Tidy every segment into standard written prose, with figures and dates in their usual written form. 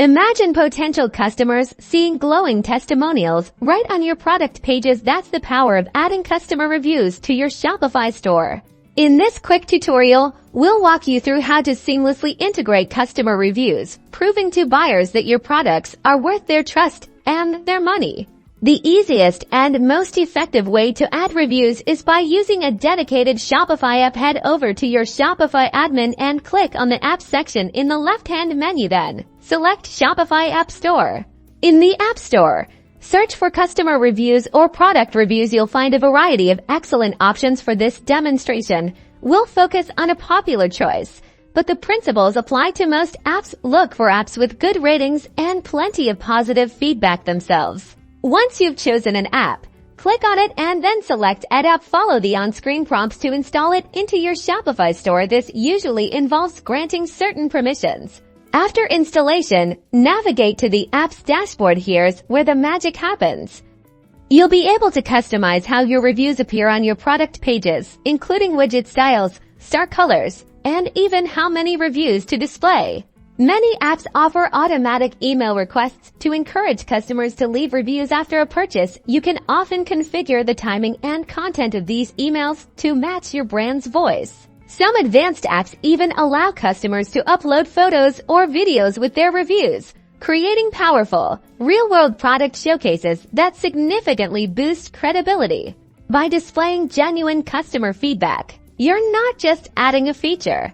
Imagine potential customers seeing glowing testimonials right on your product pages. That's the power of adding customer reviews to your Shopify store. In this quick tutorial, we'll walk you through how to seamlessly integrate customer reviews, proving to buyers that your products are worth their trust and their money. The easiest and most effective way to add reviews is by using a dedicated Shopify app. Head over to your Shopify admin and click on the Apps section in the left-hand menu. Then, select Shopify App Store. In the App Store, search for customer reviews or product reviews. You'll find a variety of excellent options. For this demonstration, we'll focus on a popular choice, but the principles apply to most apps. Look for apps with good ratings and plenty of positive feedback themselves. Once you've chosen an app, click on it and then select Add App. Follow the on-screen prompts to install it into your Shopify store. This usually involves granting certain permissions. After installation, navigate to the app's dashboard. Here's where the magic happens. You'll be able to customize how your reviews appear on your product pages, including widget styles, star colors, and even how many reviews to display. Many apps offer automatic email requests to encourage customers to leave reviews after a purchase. You can often configure the timing and content of these emails to match your brand's voice. Some advanced apps even allow customers to upload photos or videos with their reviews, creating powerful, real-world product showcases that significantly boost credibility. By displaying genuine customer feedback, you're not just adding a feature.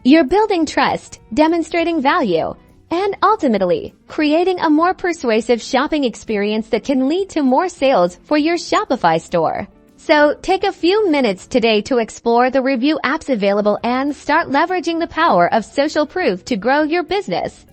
You're building trust, demonstrating value, and ultimately creating a more persuasive shopping experience that can lead to more sales for your Shopify store. So take a few minutes today to explore the review apps available and start leveraging the power of social proof to grow your business.